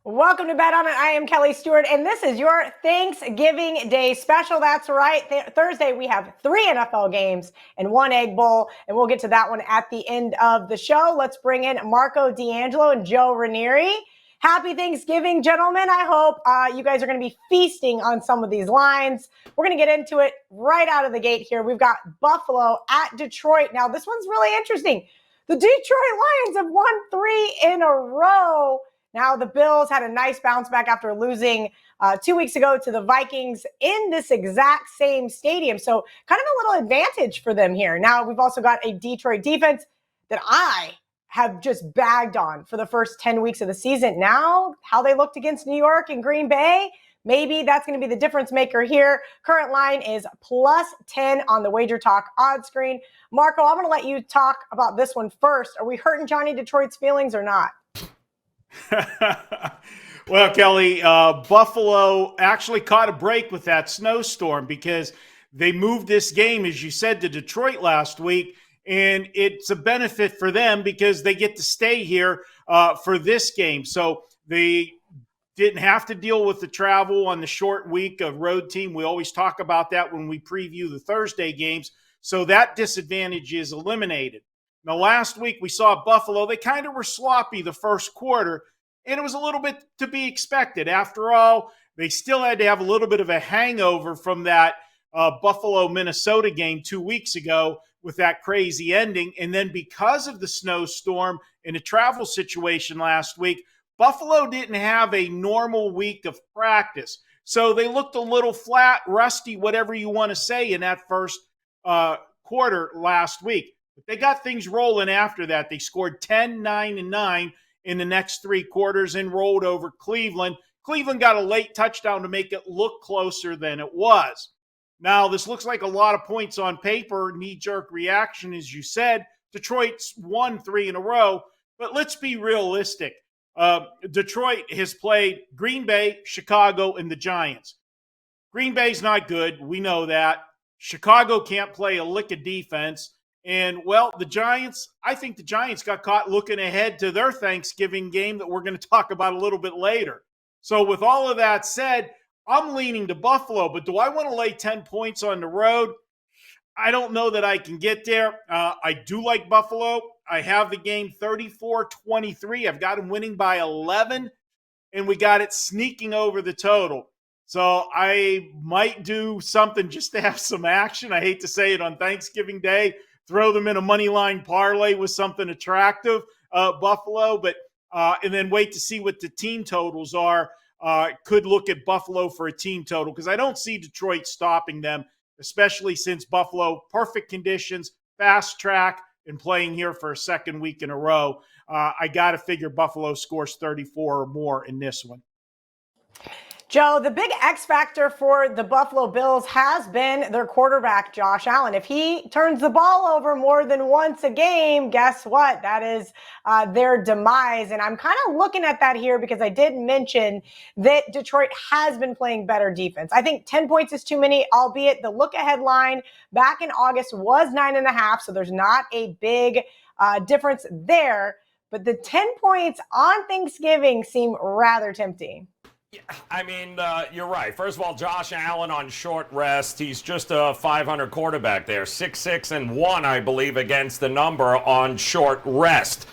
Welcome to Bet On It. I am Kelly Stewart, and this is your Thanksgiving Day special. That's right. Thursday, we have 3 NFL games and 1 Egg Bowl, and we'll get to that one at the end of the show. Let's bring in D'Angelo and Joe Raineri. Happy Thanksgiving, gentlemen. I hope you guys are going to be feasting on some of these lines. We're going to get into it right out of the gate here. We've got Buffalo at Detroit. Now, this one's really interesting. The Detroit Lions have won 3 in a row. Now, the Bills had a nice bounce back after losing 2 weeks ago to the Vikings in this exact same stadium. So kind of a little advantage for them here. Now, we've also got a Detroit defense that I have just bagged on for the first 10 weeks of the season. Now, how they looked against New York and Green Bay, maybe that's going to be the difference maker here. Current line is +10 on the Wager Talk odds screen. Marco, I'm going to let you talk about this one first. Are we hurting Johnny Detroit's feelings or not? Well, Kelly, Buffalo actually caught a break with that snowstorm because they moved this game, as you said, to Detroit last week. And it's a benefit for them because they get to stay here for this game. So they didn't have to deal with the travel on the short week of road team. We always talk about that when we preview the Thursday games. So that disadvantage is eliminated. Now, last week we saw Buffalo. They kind of were sloppy the first quarter, and it was a little bit to be expected. After all, they still had to have a little bit of a hangover from that Buffalo-Minnesota game 2 weeks ago with that crazy ending. And then because of the snowstorm and the travel situation last week, Buffalo didn't have a normal week of practice. So they looked a little flat, rusty, whatever you want to say, in that first quarter last week. But they got things rolling after that. They scored 10, 9, and 9 in the next 3 quarters and rolled over Cleveland. Cleveland got a late touchdown to make it look closer than it was. Now, this looks like a lot of points on paper, knee-jerk reaction, as you said. Detroit's won 3 in a row, but let's be realistic. Detroit has played Green Bay, Chicago, and the Giants. Green Bay's not good. We know that. Chicago can't play a lick of defense. And, well, the Giants, I think the Giants got caught looking ahead to their Thanksgiving game that we're going to talk about a little bit later. So with all of that said, I'm leaning to Buffalo, but do I want to lay 10 points on the road? I don't know that I can get there. I do like Buffalo. I have the game 34-23. I've got them winning by 11, and we got it sneaking over the total. So I might do something just to have some action. I hate to say it on Thanksgiving Day. Throw them in a money line parlay with something attractive, Buffalo, but and then wait to see what the team totals are. Could look at Buffalo for a team total because I don't see Detroit stopping them, especially since Buffalo, perfect conditions, fast track, and playing here for a second week in a row. I got to figure Buffalo scores 34 or more in this one. Joe, the big X factor for the Buffalo Bills has been their quarterback, Josh Allen. If he turns the ball over more than once a game, guess what? That is their demise. And I'm kind of looking at that here because I did mention that Detroit has been playing better defense. I think 10 points is too many, albeit the look-ahead line back in August was 9.5, so there's not a big difference there. But the 10 points on Thanksgiving seem rather tempting. I mean, you're right. First of all, Josh Allen on short rest. He's just a 500 quarterback there. 6-6-1, I believe, against the number on short rest.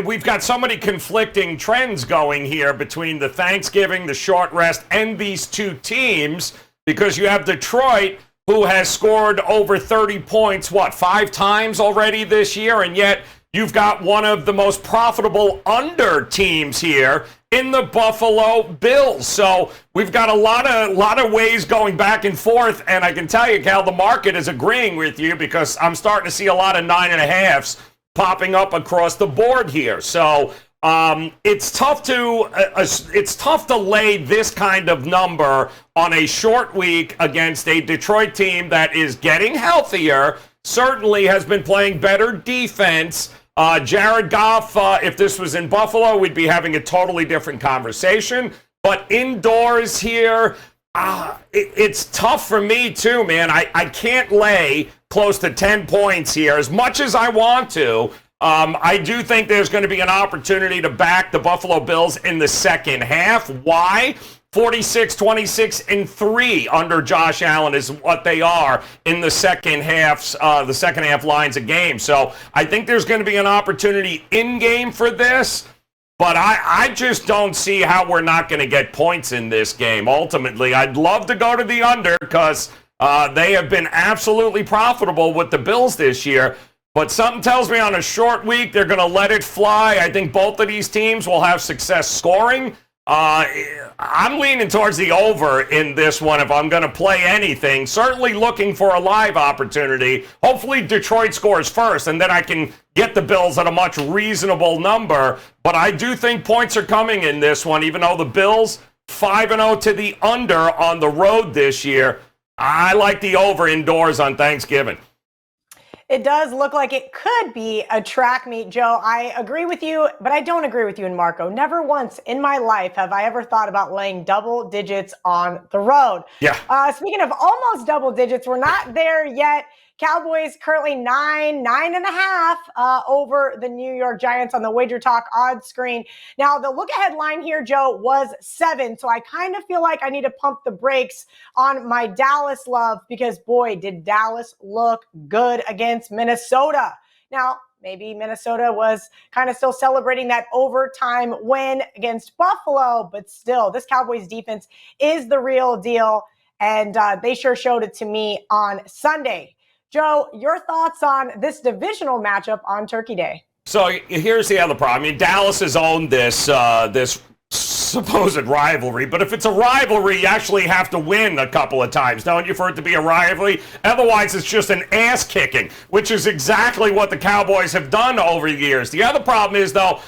We've got so many conflicting trends going here between the Thanksgiving, the short rest, and these two teams because you have Detroit, who has scored over 30 points, 5 times already this year, and yet you've got one of the most profitable under teams here in the Buffalo Bills. So we've got a lot of ways going back and forth, and I can tell you, Cal, the market is agreeing with you because I'm starting to see a lot of 9.5s popping up across the board here. So it's tough to lay this kind of number on a short week against a Detroit team that is getting healthier, certainly has been playing better defense. Jared Goff, if this was in Buffalo, we'd be having a totally different conversation. But indoors here, it's tough for me too, man. I can't lay close to 10 points here as much as I want to. I do think there's going to be an opportunity to back the Buffalo Bills in the second half. Why? 46, 26, and 3 under Josh Allen is what they are in the second half lines of game. So I think there's going to be an opportunity in game for this. But I just don't see how we're not going to get points in this game. Ultimately, I'd love to go to the under because they have been absolutely profitable with the Bills this year. But something tells me on a short week, they're going to let it fly. I think both of these teams will have success scoring. I'm leaning towards the over in this one if I'm going to play anything. Certainly looking for a live opportunity. Hopefully Detroit scores first, and then I can get the Bills at a much reasonable number. But I do think points are coming in this one, even though the Bills 5-0 to the under on the road this year. I like the over indoors on Thanksgiving. It does look like it could be a track meet, Joe. I agree with you, but I don't agree with you and Marco. Never once in my life have I ever thought about laying double digits on the road. Yeah. Speaking of almost double digits, we're not there yet. Cowboys currently 9.5 over the New York Giants on the Wager Talk odds screen. Now, the look-ahead line here, Joe, was 7. So I kind of feel like I need to pump the brakes on my Dallas love because, boy, did Dallas look good against Minnesota. Now, maybe Minnesota was kind of still celebrating that overtime win against Buffalo, but still, this Cowboys defense is the real deal, and they sure showed it to me on Sunday. Joe, your thoughts on this divisional matchup on Turkey Day? So here's the other problem. I mean, Dallas has owned this supposed rivalry, but if it's a rivalry, you actually have to win a couple of times, don't you, for it to be a rivalry? Otherwise, it's just an ass-kicking, which is exactly what the Cowboys have done over the years. The other problem is, though,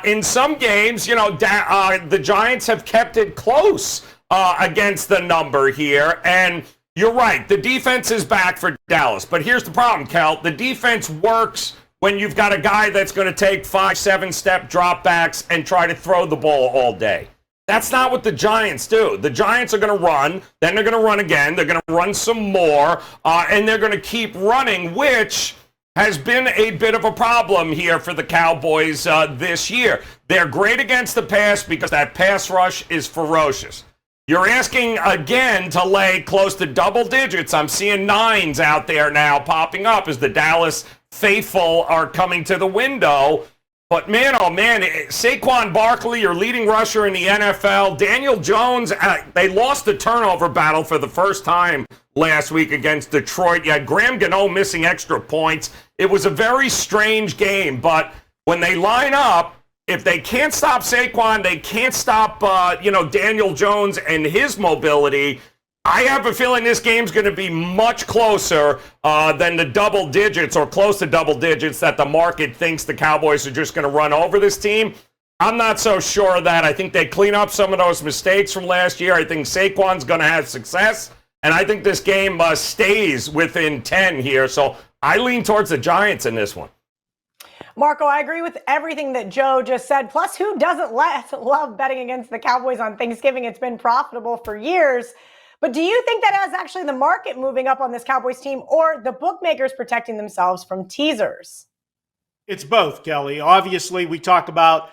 in some games, the Giants have kept it close against the number here, and you're right. The defense is back for Dallas. But here's the problem, Kel. The defense works when you've got a guy that's going to take 5-7-step dropbacks and try to throw the ball all day. That's not what the Giants do. The Giants are going to run, then they're going to run again, they're going to run some more, and they're going to keep running, which has been a bit of a problem here for the Cowboys this year. They're great against the pass because that pass rush is ferocious. You're asking, again, to lay close to double digits. I'm seeing 9s out there now popping up as the Dallas faithful are coming to the window. But, man, oh, man, Saquon Barkley, your leading rusher in the NFL. Daniel Jones, they lost the turnover battle for the first time last week against Detroit. You had Graham Gano missing extra points. It was a very strange game. But when they line up, if they can't stop Saquon, they can't stop, Daniel Jones and his mobility. I have a feeling this game's going to be much closer than the double digits or close to double digits that the market thinks the Cowboys are just going to run over this team. I'm not so sure of that. I think they clean up some of those mistakes from last year. I think Saquon's going to have success, and I think this game stays within 10 here. So I lean towards the Giants in this one. Marco, I agree with everything that Joe just said. Plus, who doesn't love betting against the Cowboys on Thanksgiving? It's been profitable for years. But do you think that is actually the market moving up on this Cowboys team or the bookmakers protecting themselves from teasers? It's both, Kelly. Obviously, we talk about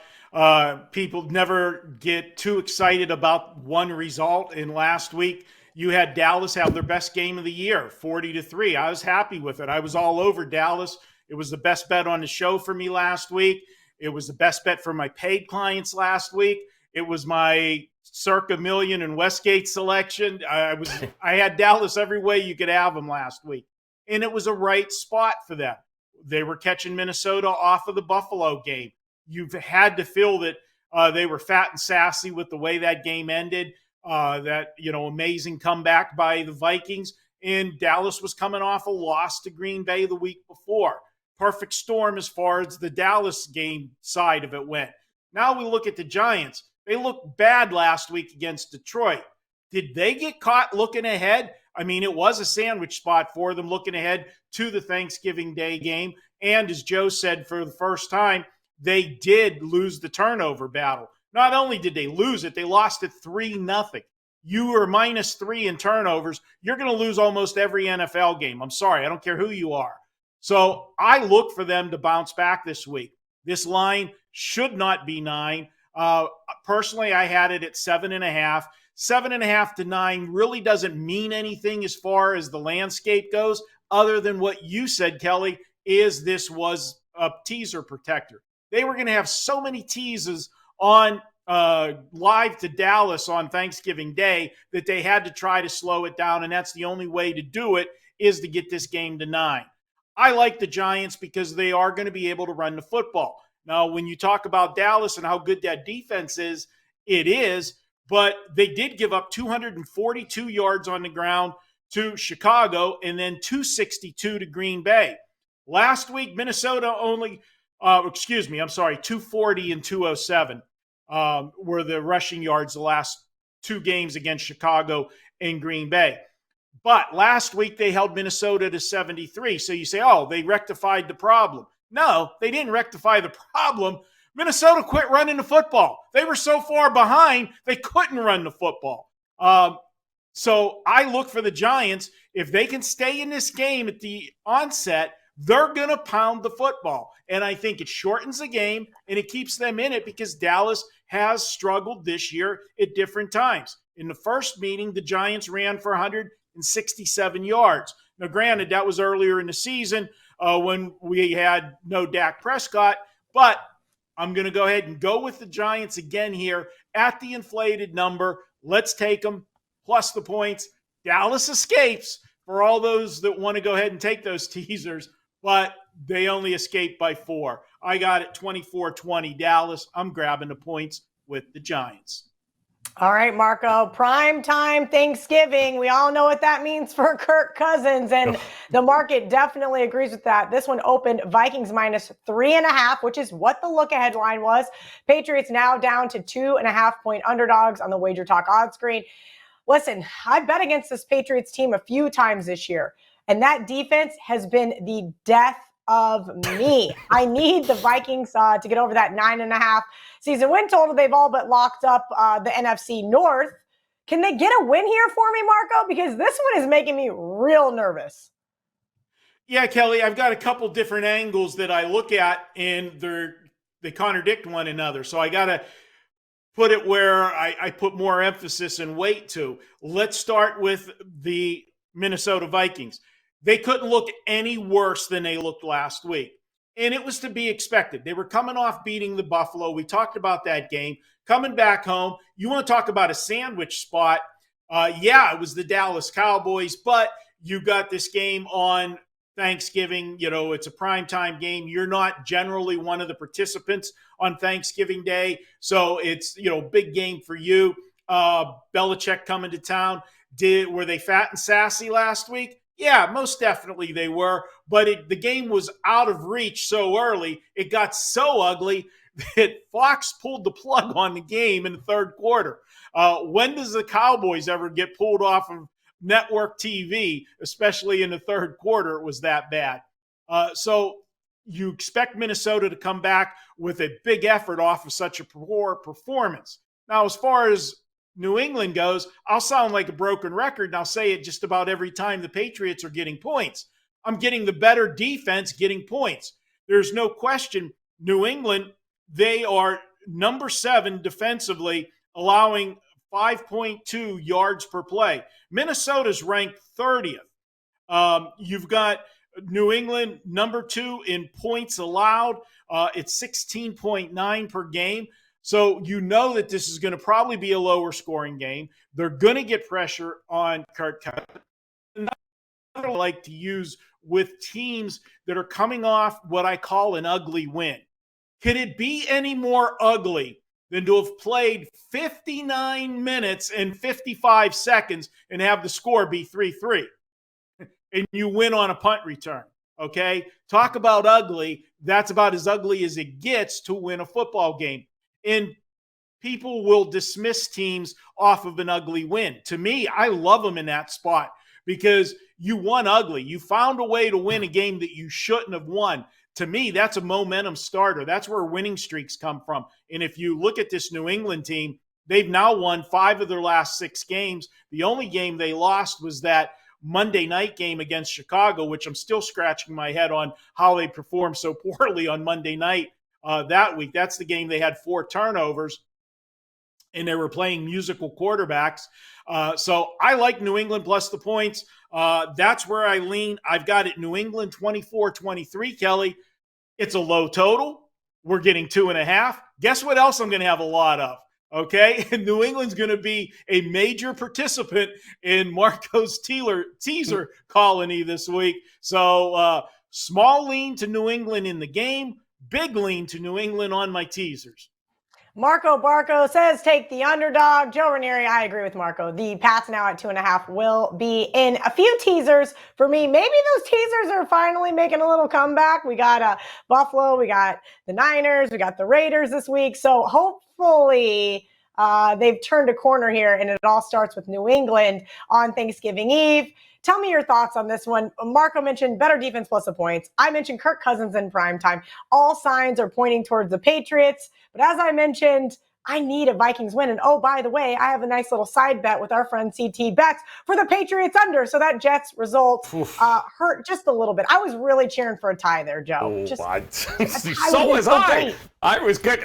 people never get too excited about one result. And last week, you had Dallas have their best game of the year, 40-3. I was happy with it. I was all over Dallas. It was the best bet on the show for me last week. It was the best bet for my paid clients last week. It was my circa million and Westgate selection. I had Dallas every way you could have them last week. And it was a right spot for them. They were catching Minnesota off of the Buffalo game. You've had to feel that they were fat and sassy with the way that game ended. Amazing comeback by the Vikings. And Dallas was coming off a loss to Green Bay the week before. Perfect storm as far as the Dallas game side of it went. Now we look at the Giants. They looked bad last week against Detroit. Did they get caught looking ahead? I mean, it was a sandwich spot for them looking ahead to the Thanksgiving Day game. And as Joe said, for the first time, they did lose the turnover battle. Not only did they lose it, they lost it 3-0. You were -3 in turnovers. You're going to lose almost every NFL game. I'm sorry. I don't care who you are. So I look for them to bounce back this week. This line should not be 9. Personally, I had it at 7.5. 7.5 to 9 really doesn't mean anything as far as the landscape goes, other than what you said, Kelly, is this was a teaser protector. They were going to have so many teases on live to Dallas on Thanksgiving Day that they had to try to slow it down, and that's the only way to do it is to get this game to 9. I like the Giants because they are going to be able to run the football. Now, when you talk about Dallas and how good that defense is, it is, but they did give up 242 yards on the ground to Chicago and then 262 to Green Bay. Last week, Minnesota only, 240 and 207 were the rushing yards the last 2 games against Chicago and Green Bay. But last week, they held Minnesota to 73. So you say, oh, they rectified the problem. No, they didn't rectify the problem. Minnesota quit running the football. They were so far behind, they couldn't run the football. So I look for the Giants. If they can stay in this game at the onset, they're going to pound the football. And I think it shortens the game and it keeps them in it because Dallas has struggled this year at different times. In the first meeting, the Giants ran for 167 yards. Now, granted, that was earlier in the season when we had no Dak Prescott, but I'm going to go ahead and go with the Giants again here at the inflated number. Let's take them plus the points. Dallas escapes for all those that want to go ahead and take those teasers, but they only escaped by 4. I got it 24-20 Dallas. I'm grabbing the points with the Giants. All right, Marco, prime time Thanksgiving. We all know what that means for Kirk Cousins, and the market definitely agrees with that. This one opened Vikings minus 3.5, which is what the look-ahead line was. Patriots now down to 2.5-point underdogs on the Wager Talk odds screen. Listen, I bet against this Patriots team a few times this year, and that defense has been the death of me. I need the Vikings to get over that 9.5 season win total. They've all but locked up the NFC North. Can they get a win here for me, Marco? Because this one is making me real nervous. Yeah, Kelly, I've got a couple different angles that I look at, and they contradict one another. So I got to put it where I put more emphasis and weight to. Let's start with the Minnesota Vikings. They couldn't look any worse than they looked last week. And it was to be expected. They were coming off beating the Buffalo. We talked about that game. Coming back home, you want to talk about a sandwich spot. It was the Dallas Cowboys, but you got this game on Thanksgiving. You know, it's a primetime game. You're not generally one of the participants on Thanksgiving Day. So it's, big game for you. Belichick coming to town. Were they fat and sassy last week? Yeah, most definitely they were, but the game was out of reach so early. It got so ugly that Fox pulled the plug on the game in the third quarter. When does the Cowboys ever get pulled off of network TV, especially in the third quarter? It was that bad. So you expect Minnesota to come back with a big effort off of such a poor performance. Now, as far as New England goes, I'll sound like a broken record, and I'll say it just about every time the Patriots are getting points. I'm getting the better defense getting points. There's no question. New England, they are number 7 defensively, allowing 5.2 yards per play. Minnesota's ranked 30th. You've got New England number 2 in points allowed. It's 16.9 per game. So you know that this is going to probably be a lower scoring game. They're going to get pressure on Kirk Cousins. I like to use with teams that are coming off what I call an ugly win. Could it be any more ugly than to have played 59 minutes and 55 seconds and have the score be 3-3? And you win on a punt return, okay? Talk about ugly. That's about as ugly as it gets to win a football game. And people will dismiss teams off of an ugly win. To me, I love them in that spot because you won ugly. You found a way to win a game that you shouldn't have won. To me, that's a momentum starter. That's where winning streaks come from. And if you look at this New England team, they've now won 5 of their last 6 games. The only game they lost was that Monday night game against Chicago, which I'm still scratching my head on how they performed so poorly on Monday night that week. That's the game they had 4 turnovers and they were playing musical quarterbacks. So I like New England plus the points. That's where I lean. I've got it New England 24-23, Kelly. It's a low total. We're getting 2.5. Guess what else I'm going to have a lot of? Okay, New England's going to be a major participant in Marco's teaser colony this week. So small lean to New England in the game, big lean to New England on my teasers. Marco Barco says take the underdog. Joe Raineri, I agree with Marco. The Pats now at 2.5 will be in. A few teasers for me. Maybe those teasers are finally making a little comeback. We got Buffalo, we got the Niners, we got the Raiders this week. So hopefully they've turned a corner here, and it all starts with New England on Thanksgiving Eve. Tell me your thoughts on this one. Marco mentioned better defense plus the points. I mentioned Kirk Cousins in primetime. All signs are pointing towards the Patriots. But as I mentioned, I need a Vikings win. And oh, by the way, I have a nice little side bet with our friend CT Bets for the Patriots under. So that Jets result hurt just a little bit. I was really cheering for a tie there, Joe. So was I. I was good.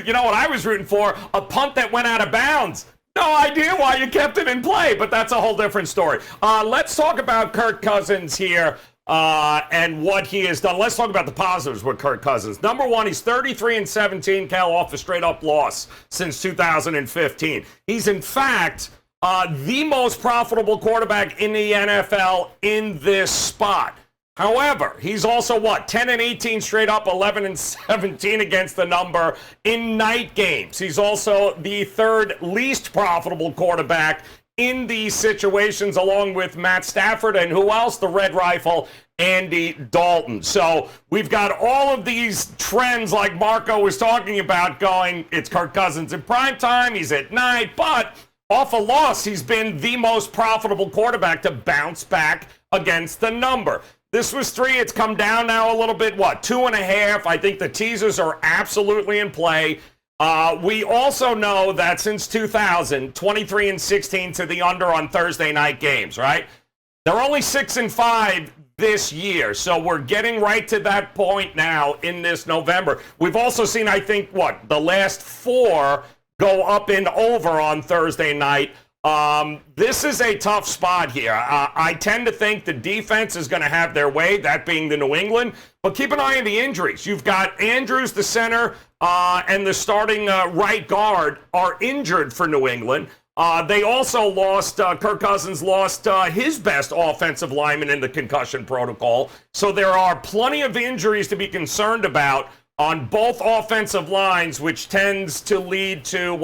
You know what I was rooting for? A punt that went out of bounds. No idea why you kept it in play, but that's a whole different story. Let's talk about Kirk Cousins here and what he has done. Let's talk about the positives with Kirk Cousins. Number one, he's 33-17, Cal, off a straight-up loss since 2015. He's, in fact, the most profitable quarterback in the NFL in this spot. However, he's also, 10-18 straight up, 11-17 against the number in night games. He's also the third least profitable quarterback in these situations, along with Matt Stafford and who else? The Red Rifle, Andy Dalton. So we've got all of these trends like Marco was talking about going, it's Kirk Cousins in prime time, he's at night, but off a loss, he's been the most profitable quarterback to bounce back against the number. This was 3. It's come down now a little bit. 2.5? I think the teasers are absolutely in play. We also know that since 2000, 23-16 to the under on Thursday night games, right? They're only 6-5 this year. So we're getting right to that point now in this November. We've also seen, I think, the last 4 go up and over on Thursday night. This is a tough spot here. I tend to think the defense is going to have their way, that being the New England. But keep an eye on the injuries. You've got Andrews, the center, and the starting right guard are injured for New England. They also lost, Kirk Cousins lost his best offensive lineman in the concussion protocol. So there are plenty of injuries to be concerned about on both offensive lines, which tends to lead to,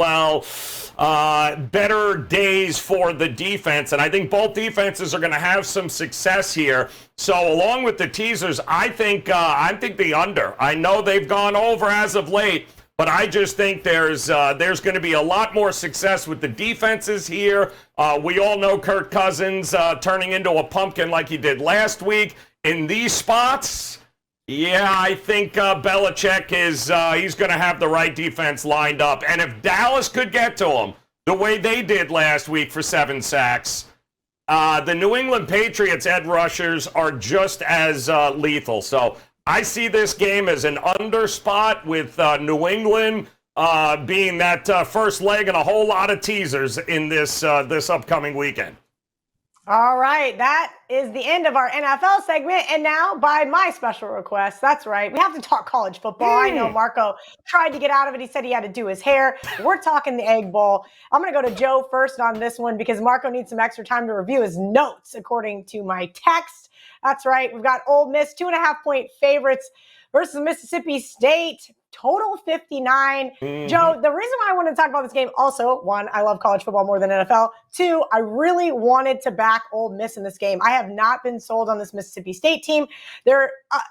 better days for the defense. And I think both defenses are going to have some success here. So along with the teasers, I think the under. I know they've gone over as of late, but I just think there's going to be a lot more success with the defenses here. We all know Kirk Cousins turning into a pumpkin like he did last week in these spots. Yeah, I think Belichick is he's going to have the right defense lined up. And if Dallas could get to him the way they did last week for 7 sacks, the New England Patriots edge rushers are just as lethal. So I see this game as an under spot with New England being that first leg and a whole lot of teasers in this upcoming weekend. All right, that is the end of our NFL segment. And now, by my special request, that's right, we have to talk college football. I know Marco tried to get out of it. He said he had to do his hair. We're talking the Egg Bowl. I'm going to go to Joe first on this one because Marco needs some extra time to review his notes, according to my text. That's right, we've got Ole Miss, 2.5-point favorites versus Mississippi State. Total 59. Joe, the reason why I wanted to talk about this game also, 1, I love college football more than NFL. 2, I really wanted to back Ole Miss in this game. I have not been sold on this Mississippi State team. And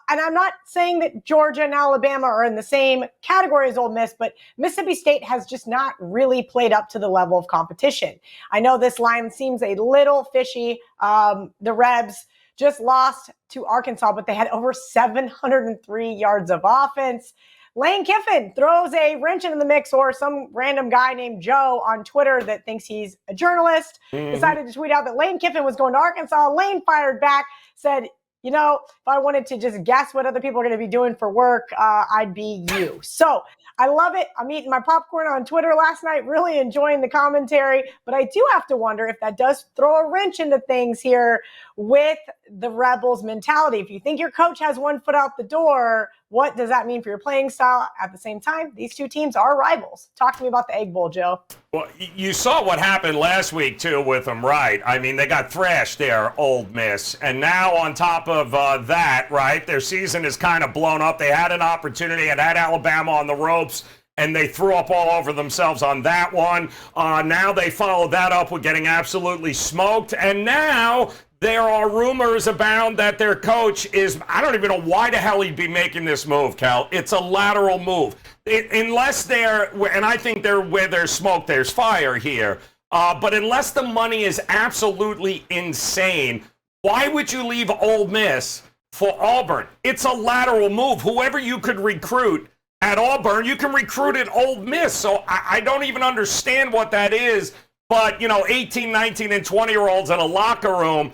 I'm not saying that Georgia and Alabama are in the same category as Ole Miss, but Mississippi State has just not really played up to the level of competition. I know this line seems a little fishy. The Rebs just lost to Arkansas, but they had over 703 yards of offense. Lane Kiffin throws a wrench into the mix, or some random guy named Joe on Twitter that thinks he's a journalist decided to tweet out that Lane Kiffin was going to Arkansas. Lane fired back, said, you know, if I wanted to just guess what other people are going to be doing for work, I'd be you. So I love it. I'm eating my popcorn on Twitter last night, really enjoying the commentary. But I do have to wonder if that does throw a wrench into things here with the Rebels mentality. If you think your coach has one foot out the door, what does that mean for your playing style? At the same time, these two teams are rivals. Talk to me about the Egg Bowl, Joe. Well, you saw what happened last week, too, with them, right? I mean, they got thrashed there, Ole Miss. And now on top of that, right, their season is kind of blown up. They had an opportunity and had Alabama on the ropes, and they threw up all over themselves on that one. Now they followed that up with getting absolutely smoked. And now there are rumors abound that their coach is, I don't even know why the hell he'd be making this move, Cal. It's a lateral move. Unless they're, and I think they're where there's smoke, there's fire here. But unless the money is absolutely insane, why would you leave Ole Miss for Auburn? It's a lateral move. Whoever you could recruit at Auburn, you can recruit at Ole Miss. So I don't even understand what that is. But, 18, 19, and 20-year-olds in a locker room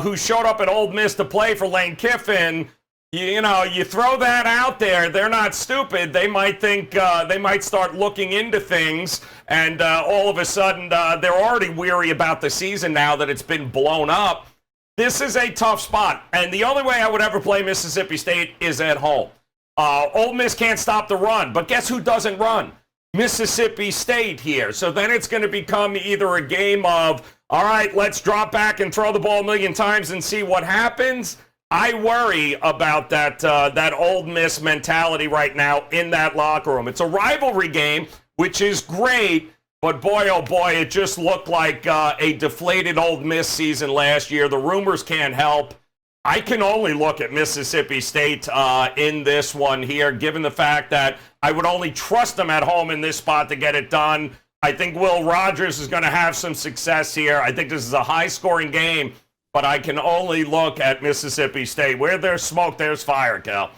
who showed up at Ole Miss to play for Lane Kiffin, you throw that out there, they're not stupid. They might think, they might start looking into things, and all of a sudden they're already weary about the season now that it's been blown up. This is a tough spot, and the only way I would ever play Mississippi State is at home. Ole Miss can't stop the run, but guess who doesn't run? Mississippi State here. So then it's going to become either a game of, all right, let's drop back and throw the ball a million times and see what happens. I worry about that Ole Miss mentality right now in that locker room. It's a rivalry game, which is great, but boy, oh boy, it just looked like a deflated Ole Miss season last year. The rumors can't help. I can only look at Mississippi State in this one here, given the fact that I would only trust them at home in this spot to get it done. I think Will Rogers is going to have some success here. I think this is a high-scoring game, but I can only look at Mississippi State. Where there's smoke, there's fire, Cal.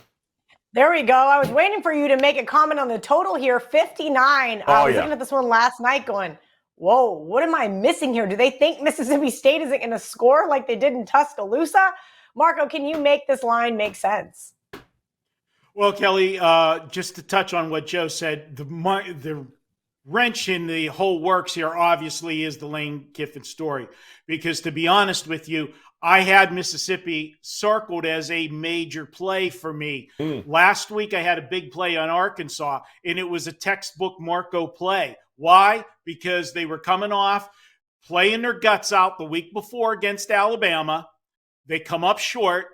There we go. I was waiting for you to make a comment on the total here, 59. I was looking at this one last night going, whoa, what am I missing here? Do they think Mississippi State isn't going to score like they did in Tuscaloosa? Marco, can you make this line make sense? Well, Kelly, just to touch on what Joe said, the wrench in the whole works here obviously is the Lane Kiffin story. Because to be honest with you, I had Mississippi circled as a major play for me. Last week, I had a big play on Arkansas, and it was a textbook Marco play. Why? Because they were coming off playing their guts out the week before against Alabama. They come up short.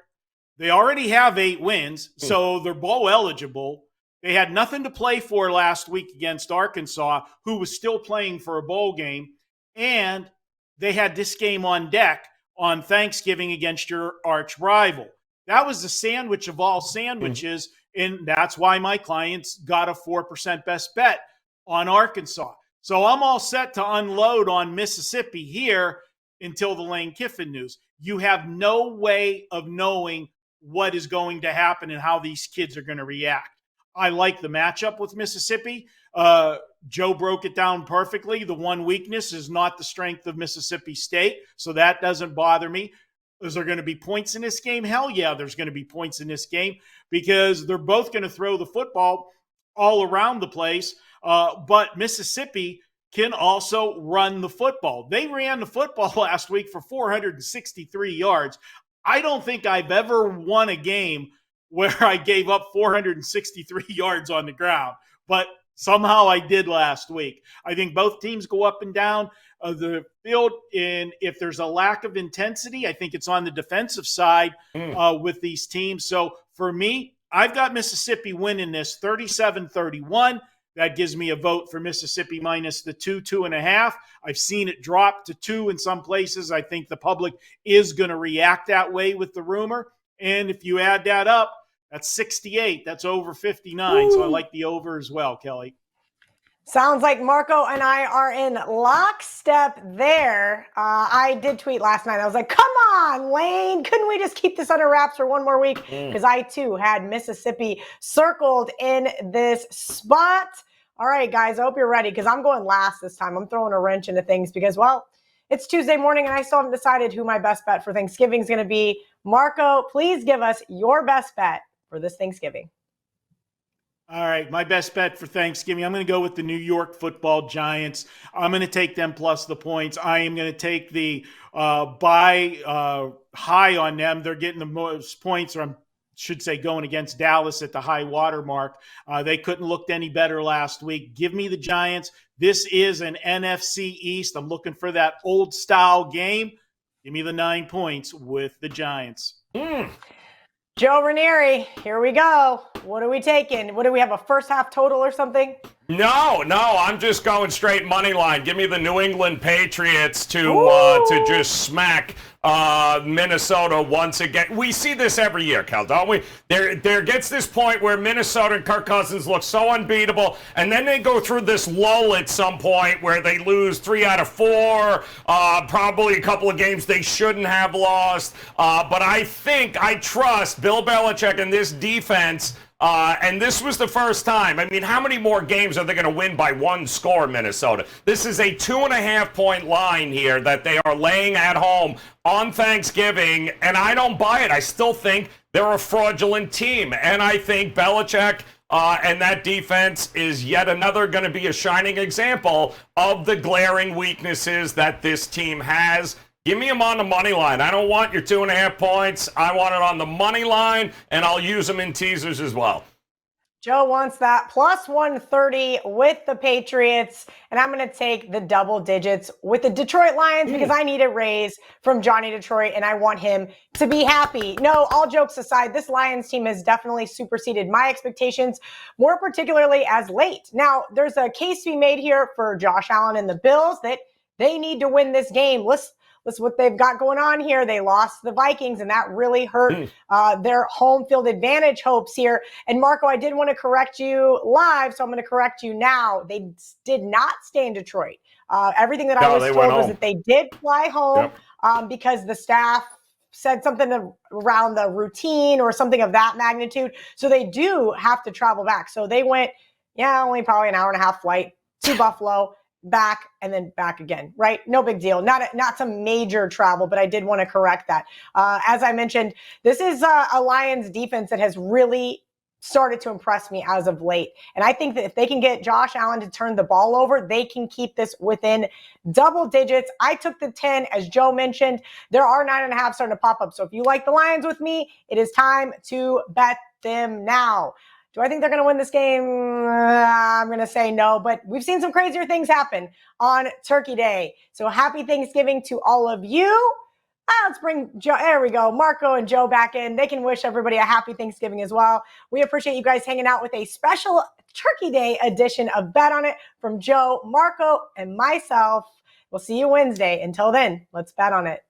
They already have 8 wins, so they're bowl eligible. They had nothing to play for last week against Arkansas, who was still playing for a bowl game. And they had this game on deck on Thanksgiving against your arch rival. That was the sandwich of all sandwiches, and that's why my clients got a 4% best bet on Arkansas. So I'm all set to unload on Mississippi here until the Lane Kiffin news. You have no way of knowing what is going to happen and how these kids are going to react. I like the matchup with Mississippi. Joe broke it down perfectly. The one weakness is not the strength of Mississippi State, so that doesn't bother me. Is there going to be points in this game? Hell yeah, there's going to be points in this game because they're both going to throw the football all around the place. But Mississippi can also run the football. They ran the football last week for 463 yards. I don't think I've ever won a game where I gave up 463 yards on the ground, but somehow I did last week. I think both teams go up and down the field, and if there's a lack of intensity, I think it's on the defensive side with these teams. So for me, I've got Mississippi winning this 37-31. That gives me a vote for Mississippi minus the 2.5. I've seen it drop to 2 in some places. I think the public is going to react that way with the rumor. And if you add that up, that's 68. That's over 59. Ooh. So I like the over as well, Kelly. Sounds like Marco and I are in lockstep there. I did tweet last night. I was like, come on, Lane. Couldn't we just keep this under wraps for one more week? Because I, too, had Mississippi circled in this spot. All right, guys, I hope you're ready because I'm going last this time. I'm throwing a wrench into things because, well, it's Tuesday morning and I still haven't decided who my best bet for Thanksgiving is going to be. Marco, please give us your best bet for this Thanksgiving. All right, my best bet for Thanksgiving, I'm going to go with the New York Football Giants. I'm going to take them plus the points. I am going to take the buy high on them. They're getting the most points, or I should say going against Dallas at the high water mark. They couldn't look any better last week. Give me the Giants. This is an NFC East. I'm looking for that old style game. Give me the 9 points with the Giants. Joe Raineri, here we go. What are we taking? What do we have, a first half total or something? No, I'm just going straight money line. Give me the New England Patriots to just smack Minnesota once again. We see this every year, Cal, don't we? There gets this point where Minnesota and Kirk Cousins look so unbeatable, and then they go through this lull at some point where they lose 3 out of 4, probably a couple of games they shouldn't have lost. But I trust Bill Belichick and this defense. And this was the first time. I mean, how many more games are they going to win by 1 score, Minnesota? This is a 2.5-point line here that they are laying at home on Thanksgiving, and I don't buy it. I still think they're a fraudulent team, and I think Belichick and that defense is yet another going to be a shining example of the glaring weaknesses that this team has. Give me them on the money line. I don't want your 2.5 points. I want it on the money line, and I'll use them in teasers as well. Joe wants that plus 130 with the Patriots, and I'm going to take the double digits with the Detroit Lions because I need a raise from Johnny Detroit, and I want him to be happy. No, all jokes aside, this Lions team has definitely superseded my expectations, more particularly as late. Now, there's a case to be made here for Josh Allen and the Bills that they need to win this game. Listen what they've got going on here. They lost the Vikings, and that really hurt their home field advantage hopes here. And Marco, I did want to correct you live, so I'm going to correct you now. They did not stay in Detroit. Everything that I was told was that they did fly home because the staff said something around the routine or something of that magnitude. So they do have to travel back. So they went, only probably an hour and a half flight to Buffalo, back and then back again, right? No big deal. Not some major travel, but I did want to correct that. As I mentioned, this is a Lions defense that has really started to impress me as of late. And I think that if they can get Josh Allen to turn the ball over, they can keep this within double digits. I took the 10, as Joe mentioned. There are 9.5 starting to pop up. So if you like the Lions with me, it is time to bet them now. Do I think they're going to win this game? I'm going to say no, but we've seen some crazier things happen on Turkey Day. So happy Thanksgiving to all of you. Let's bring Joe. There we go. Marco and Joe back in. They can wish everybody a happy Thanksgiving as well. We appreciate you guys hanging out with a special Turkey Day edition of Bet On It from Joe, Marco, and myself. We'll see you Wednesday. Until then, let's bet on it.